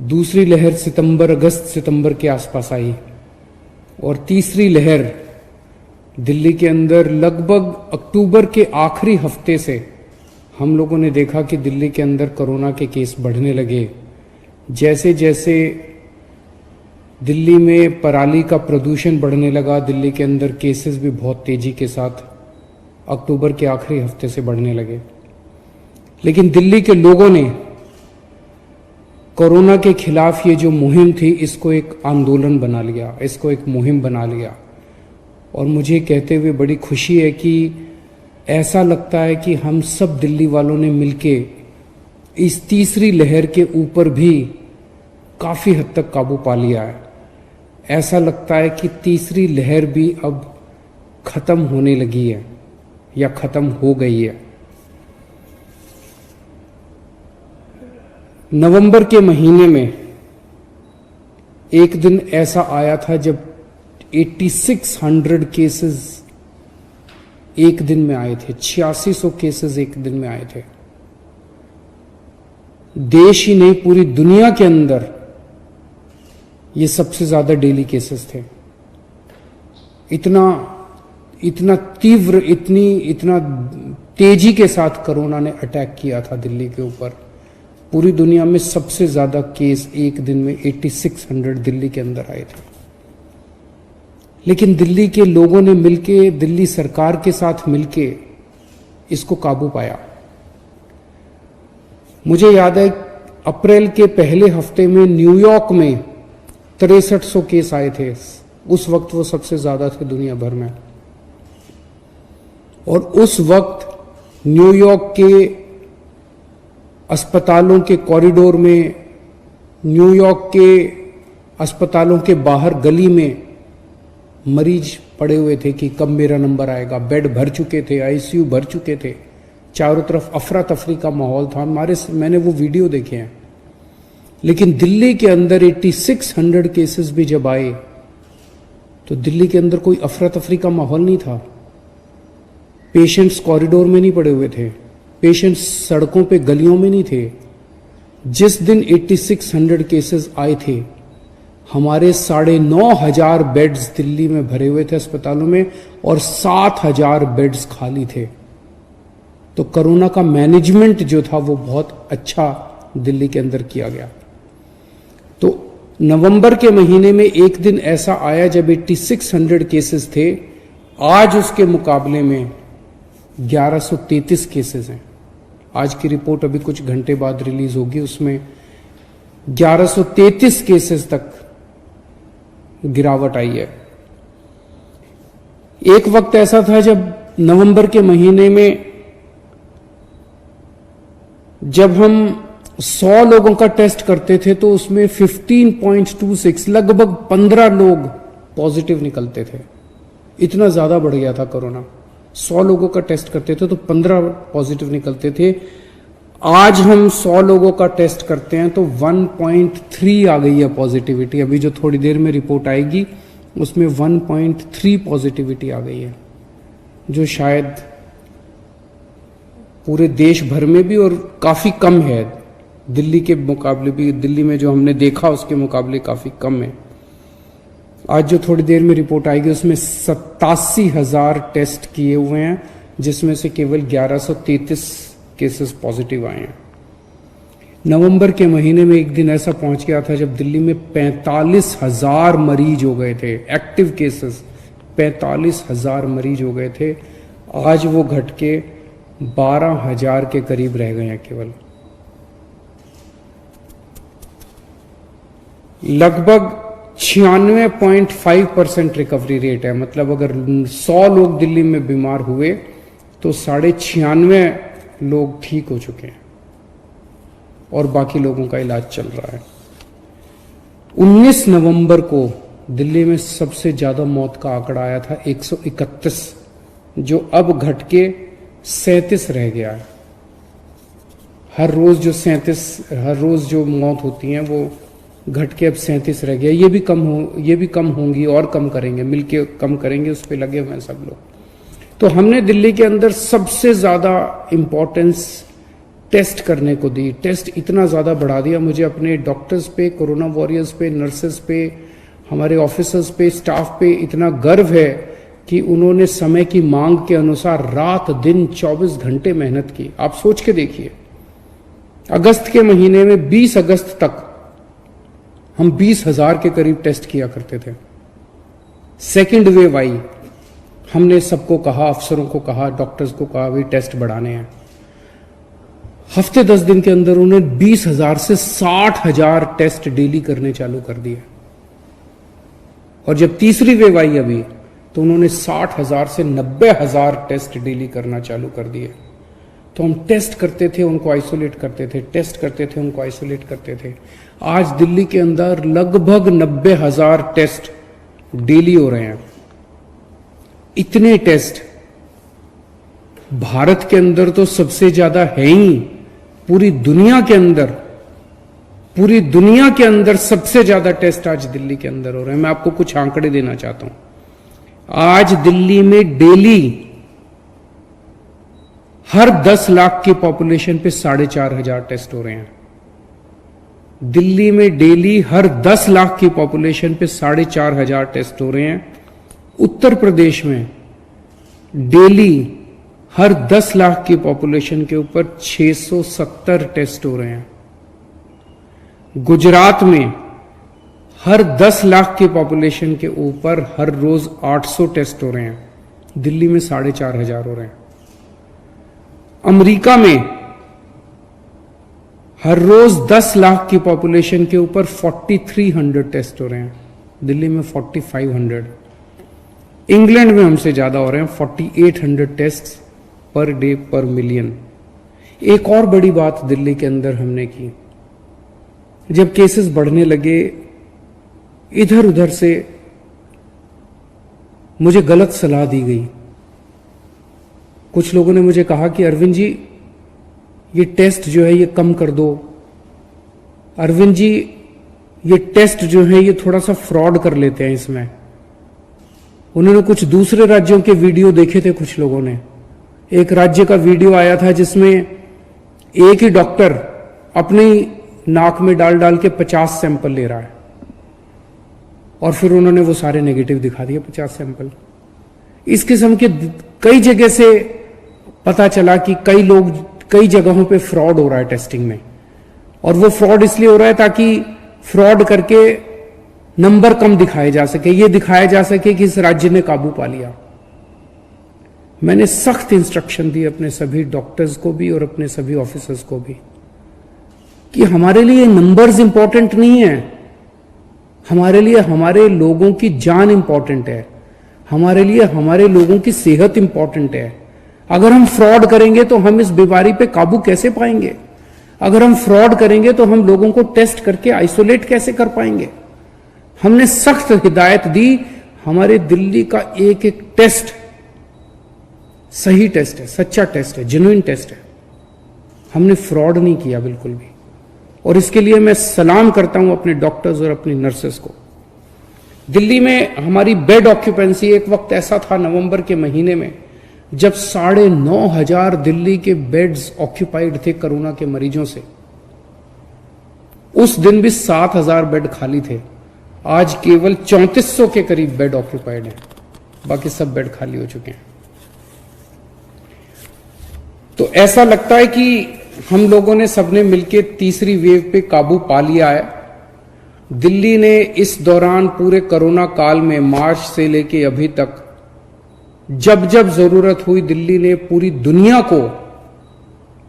दूसरी लहर अगस्त सितंबर के आसपास आई और तीसरी लहर दिल्ली के अंदर लगभग अक्टूबर के आखिरी हफ्ते से हम लोगों ने देखा कि दिल्ली के अंदर कोरोना के केस बढ़ने लगे। जैसे जैसे दिल्ली में पराली का प्रदूषण बढ़ने लगा, दिल्ली के अंदर केसेस भी बहुत तेजी के साथ अक्टूबर के आखिरी हफ्ते से बढ़ने लगे। लेकिन दिल्ली के लोगों ने कोरोना के खिलाफ ये जो मुहिम थी, इसको एक आंदोलन बना लिया, इसको एक मुहिम बना लिया। और मुझे कहते हुए बड़ी खुशी है कि ऐसा लगता है कि हम सब दिल्ली वालों ने मिलके इस तीसरी लहर के ऊपर भी काफी हद तक काबू पा लिया है। ऐसा लगता है कि तीसरी लहर भी अब खत्म होने लगी है या खत्म हो गई है। नवंबर के महीने में एक दिन ऐसा आया था जब 8600 केसेस एक दिन में आए थे, 8600 केसेस एक दिन में आए थे। देश ही नहीं, पूरी दुनिया के अंदर ये सबसे ज्यादा डेली केसेस थे। इतना तीव्र, इतना तेजी के साथ कोरोना ने अटैक किया था दिल्ली के ऊपर। पूरी दुनिया में सबसे ज्यादा केस एक दिन में 8600 दिल्ली के अंदर आए थे। लेकिन दिल्ली के लोगों ने मिलके, दिल्ली सरकार के साथ मिलके इसको काबू पाया। मुझे याद है अप्रैल के पहले हफ्ते में न्यूयॉर्क में 6300 केस आए थे। उस वक्त वो सबसे ज्यादा थे दुनिया भर में। और उस वक्त न्यूयॉर्क के अस्पतालों के कॉरिडोर में, न्यूयॉर्क के अस्पतालों के बाहर गली में मरीज पड़े हुए थे कि कब मेरा नंबर आएगा। बेड भर चुके थे, आईसीयू भर चुके थे, चारों तरफ अफरा तफरी का माहौल था। मैंने वो वीडियो देखे हैं। लेकिन दिल्ली के अंदर 8600 केसेस भी जब आए तो दिल्ली के अंदर कोई अफरा तफरी का माहौल नहीं था। पेशेंट्स कॉरिडोर में नहीं पड़े हुए थे, पेशेंट्स सड़कों पे गलियों में नहीं थे। जिस दिन 8600 केसेस आए थे, हमारे 9500 बेड्स दिल्ली में भरे हुए थे अस्पतालों में और 7000 बेड्स खाली थे। तो कोरोना का मैनेजमेंट जो था वो बहुत अच्छा दिल्ली के अंदर किया गया। तो नवंबर के महीने में एक दिन ऐसा आया जब 8600 केसेस थे। आज उसके मुकाबले में 1133 केसेस हैं। आज की रिपोर्ट अभी कुछ घंटे बाद रिलीज होगी, उसमें 1133 केसेस तक गिरावट आई है। एक वक्त ऐसा था जब नवंबर के महीने में जब हम 100 लोगों का टेस्ट करते थे तो उसमें 15.26 लगभग 15 लोग पॉजिटिव निकलते थे। इतना ज्यादा बढ़ गया था कोरोना। 100 लोगों का टेस्ट करते थे तो 15 पॉजिटिव निकलते थे। आज हम 100 लोगों का टेस्ट करते हैं तो 1.3 आ गई है पॉजिटिविटी। अभी जो थोड़ी देर में रिपोर्ट आएगी उसमें 1.3 पॉजिटिविटी आ गई है, जो शायद पूरे देश भर में भी और काफी कम है। दिल्ली के मुकाबले भी, दिल्ली में जो हमने देखा उसके मुकाबले काफी कम है। आज जो थोड़ी देर में रिपोर्ट आएगी उसमें 87,000 टेस्ट किए हुए हैं, जिसमें से केवल 1133 केसेस पॉजिटिव आए हैं। नवंबर के महीने में एक दिन ऐसा पहुंच गया था जब दिल्ली में 45,000 मरीज हो गए थे। एक्टिव केसेस 45,000 मरीज हो गए थे। आज वो घट के 12,000 के करीब रह गए हैं केवल। लगभग 96.5% रिकवरी रेट है। मतलब अगर 100 लोग दिल्ली में बीमार हुए तो 96.5 लोग ठीक हो चुके हैं और बाकी लोगों का इलाज चल रहा है। 19 नवंबर को दिल्ली में सबसे ज्यादा मौत का आंकड़ा आया था 131, जो अब घट के 37 रह गया है। हर रोज जो मौत होती हैं वो घट के अब 37 रह गया। ये भी कम होंगी और कम करेंगे, मिलके कम करेंगे, उस पर लगे हुए हैं सब लोग। तो हमने दिल्ली के अंदर सबसे ज्यादा इंपॉर्टेंस टेस्ट करने को दी, टेस्ट इतना ज़्यादा बढ़ा दिया। मुझे अपने डॉक्टर्स पे, कोरोना वॉरियर्स पे, नर्सेस पे, हमारे ऑफिसर्स पे, स्टाफ पे इतना गर्व है कि उन्होंने समय की मांग के अनुसार रात दिन 24 घंटे मेहनत की। आप सोच के देखिए, अगस्त के महीने में 20 अगस्त तक हम 20,000 के करीब टेस्ट किया करते थे। सेकेंड वेव आई, हमने सबको कहा, अफसरों को कहा, डॉक्टर्स को कहा, भाई टेस्ट बढ़ाने हैं। हफ्ते 10 दिन के अंदर उन्होंने 20,000 से 60,000 टेस्ट डेली करने चालू कर दिए। और जब तीसरी वेव आई अभी, तो उन्होंने 60,000 से 90,000 टेस्ट डेली करना चालू कर दिए। तो हम टेस्ट करते थे, उनको आइसोलेट करते थे, टेस्ट करते थे, उनको आइसोलेट करते थे। आज दिल्ली के अंदर लगभग 90,000 टेस्ट डेली हो रहे हैं। इतने टेस्ट भारत के अंदर तो सबसे ज्यादा है ही, पूरी दुनिया के अंदर सबसे ज्यादा टेस्ट आज दिल्ली के अंदर हो रहे हैं। मैं आपको कुछ आंकड़े देना चाहता हूं। आज दिल्ली में डेली हर 10 लाख की पॉपुलेशन पे 4,500 टेस्ट हो रहे हैं। दिल्ली में डेली हर 10 लाख की पॉपुलेशन पे 4,500 टेस्ट हो रहे हैं। उत्तर प्रदेश में डेली हर 10 लाख की पॉपुलेशन के ऊपर 670 टेस्ट हो रहे हैं। गुजरात में हर 10 लाख की पॉपुलेशन के ऊपर हर रोज 800 टेस्ट हो रहे हैं। दिल्ली में 4,500 हो रहे हैं। अमेरिका में हर रोज 10 लाख की पॉपुलेशन के ऊपर 4,300 टेस्ट हो रहे हैं। दिल्ली में 4,500। इंग्लैंड में हमसे ज्यादा हो रहे हैं, 4,800 टेस्ट पर डे पर मिलियन। एक और बड़ी बात दिल्ली के अंदर हमने की, जब केसेस बढ़ने लगे, इधर उधर से मुझे गलत सलाह दी गई। कुछ लोगों ने मुझे कहा कि अरविंद जी ये टेस्ट जो है ये कम कर दो, अरविंद जी ये टेस्ट जो है ये थोड़ा सा फ्रॉड कर लेते हैं इसमें। उन्होंने कुछ दूसरे राज्यों के वीडियो देखे थे कुछ लोगों ने। एक राज्य का वीडियो आया था जिसमें एक ही डॉक्टर अपनी नाक में डाल डाल के 50 सैंपल ले रहा है और फिर उन्होंने वो सारे नेगेटिव दिखा दिए 50 सैंपल। इस किस्म के कई जगह से पता चला कि कई जगहों पे फ्रॉड हो रहा है टेस्टिंग में, और वो फ्रॉड इसलिए हो रहा है ताकि फ्रॉड करके नंबर कम दिखाए जा सके, ये दिखाया जा सके कि इस राज्य ने काबू पा लिया। मैंने सख्त इंस्ट्रक्शन दी अपने सभी डॉक्टर्स को भी और अपने सभी ऑफिसर्स को भी कि हमारे लिए नंबर्स इंपॉर्टेंट नहीं है, हमारे लिए हमारे लोगों की जान इंपॉर्टेंट है, हमारे लिए हमारे लोगों की सेहत इंपॉर्टेंट है। अगर हम फ्रॉड करेंगे तो हम इस बीमारी पे काबू कैसे पाएंगे? अगर हम फ्रॉड करेंगे तो हम लोगों को टेस्ट करके आइसोलेट कैसे कर पाएंगे? हमने सख्त हिदायत दी। हमारे दिल्ली का एक एक टेस्ट सही टेस्ट है, सच्चा टेस्ट है, जेन्युइन टेस्ट है। हमने फ्रॉड नहीं किया बिल्कुल भी, और इसके लिए मैं सलाम करता हूं अपने डॉक्टर्स और अपनी नर्सेस को। दिल्ली में हमारी बेड ऑक्यूपेंसी, एक वक्त ऐसा था नवंबर के महीने में जब 9,500 दिल्ली के बेड्स ऑक्यूपाइड थे कोरोना के मरीजों से। उस दिन भी 7,000 बेड खाली थे। आज केवल 3,400 के करीब बेड ऑक्यूपाइड हैं, बाकी सब बेड खाली हो चुके हैं। तो ऐसा लगता है कि हम लोगों ने सबने मिलकर तीसरी वेव पे काबू पा लिया है। दिल्ली ने इस दौरान पूरे कोरोना काल में मार्च से लेके अभी तक जब जब जरूरत हुई, दिल्ली ने पूरी दुनिया को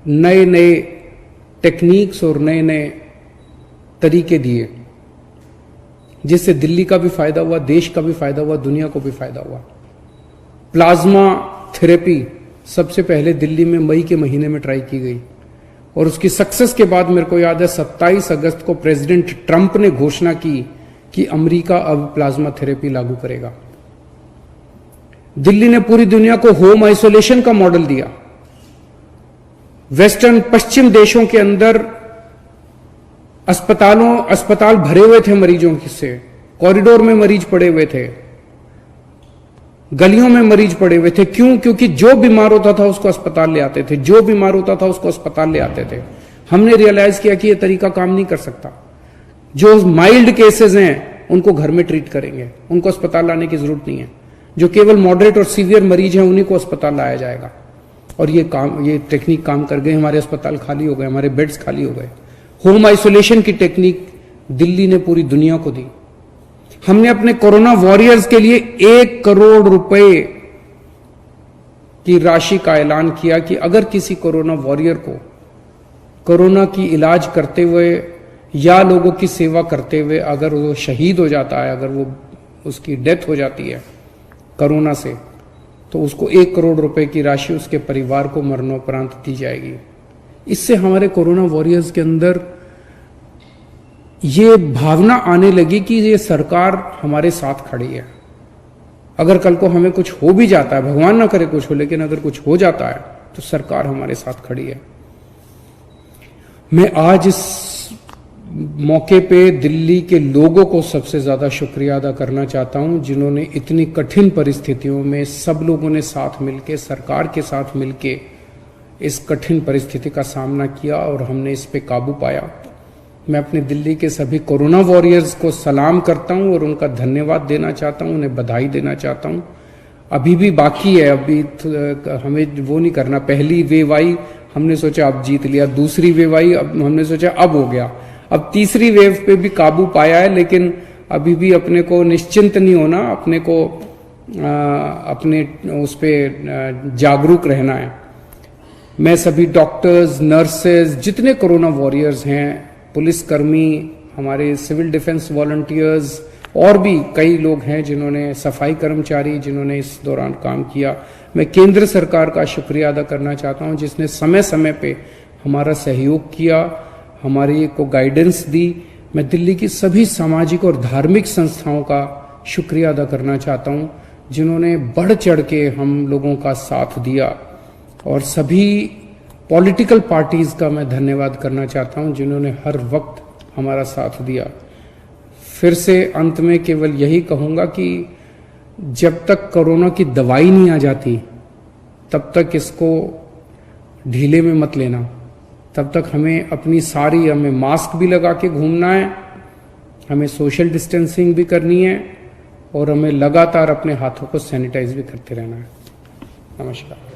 नए नए टेक्निक्स और नए नए तरीके दिए, जिससे दिल्ली का भी फायदा हुआ, देश का भी फायदा हुआ, दुनिया को भी फायदा हुआ। प्लाज्मा थेरेपी सबसे पहले दिल्ली में मई के महीने में ट्राई की गई, और उसकी सक्सेस के बाद मेरे को याद है 27 अगस्त को प्रेसिडेंट ट्रंप ने घोषणा की कि अमेरिका अब प्लाज्मा थेरेपी लागू करेगा। दिल्ली ने पूरी दुनिया को होम आइसोलेशन का मॉडल दिया। वेस्टर्न पश्चिम देशों के अंदर अस्पताल भरे हुए थे मरीजों से, कॉरिडोर में मरीज पड़े हुए थे। गलियों में मरीज पड़े हुए थे। क्यों? क्योंकि जो बीमार होता था उसको अस्पताल ले आते थे, जो बीमार होता था उसको अस्पताल ले आते थे। हमने रियलाइज किया कि यह तरीका काम नहीं कर सकता। जो माइल्ड केसेस हैं उनको घर में ट्रीट करेंगे, उनको अस्पताल लाने की जरूरत नहीं है। जो केवल मॉडरेट और सीवियर मरीज हैं उन्हीं को अस्पताल लाया जाएगा। और ये टेक्निक काम कर गई। हमारे अस्पताल खाली हो गए, हमारे बेड्स खाली हो गए। होम आइसोलेशन की टेक्निक दिल्ली ने पूरी दुनिया को दी। हमने अपने कोरोना वॉरियर्स के लिए 1 करोड़ रुपए की राशि का ऐलान किया कि अगर किसी कोरोना वॉरियर को कोरोना की इलाज करते हुए या लोगों की सेवा करते हुए अगर वो शहीद हो जाता है, अगर वो उसकी डेथ हो जाती है कोरोना से, तो उसको 1 करोड़ रुपए की राशि उसके परिवार को मरणोपरांत दी जाएगी। इससे हमारे कोरोना वॉरियर्स के अंदर ये भावना आने लगी कि ये सरकार हमारे साथ खड़ी है। अगर कल को हमें कुछ हो भी जाता है, भगवान ना करे कुछ हो, लेकिन अगर कुछ हो जाता है तो सरकार हमारे साथ खड़ी है। मैं आज इस मौके पे दिल्ली के लोगों को सबसे ज्यादा शुक्रिया अदा करना चाहता हूं, जिन्होंने इतनी कठिन परिस्थितियों में सब लोगों ने साथ मिलके, सरकार के साथ मिलके इस कठिन परिस्थिति का सामना किया और हमने इस पे काबू पाया। मैं अपने दिल्ली के सभी कोरोना वॉरियर्स को सलाम करता हूं और उनका धन्यवाद देना चाहता हूं, उन्हें बधाई देना चाहता हूं। अभी भी बाकी है, अभी हमें वो नहीं करना। पहली वेव आई, हमने सोचा अब जीत लिया। दूसरी वेव आई, अब हमने सोचा अब हो गया। अब तीसरी वेव पे भी काबू पाया है, लेकिन अभी भी अपने को निश्चिंत नहीं होना, अपने को अपने उस पे जागरूक रहना है। मैं सभी डॉक्टर्स, नर्सेज, जितने कोरोना वॉरियर्स हैं, पुलिसकर्मी, हमारे सिविल डिफेंस वॉलंटियर्स और भी कई लोग हैं जिन्होंने, सफाई कर्मचारी जिन्होंने इस दौरान काम किया, मैं केंद्र सरकार का शुक्रिया अदा करना चाहता हूं, जिसने समय समय पे हमारा सहयोग किया, हमारी को गाइडेंस दी। मैं दिल्ली की सभी सामाजिक और धार्मिक संस्थाओं का शुक्रिया अदा करना चाहता हूं, जिन्होंने बढ़ चढ़ के हम लोगों का साथ दिया। और सभी पॉलिटिकल पार्टीज का मैं धन्यवाद करना चाहता हूं, जिन्होंने हर वक्त हमारा साथ दिया। फिर से अंत में केवल यही कहूंगा कि जब तक कोरोना की दवाई नहीं आ जाती तब तक इसको ढीले में मत लेना। तब तक हमें हमें मास्क भी लगा के घूमना है, हमें सोशल डिस्टेंसिंग भी करनी है और हमें लगातार अपने हाथों को सैनिटाइज भी करते रहना है। नमस्कार।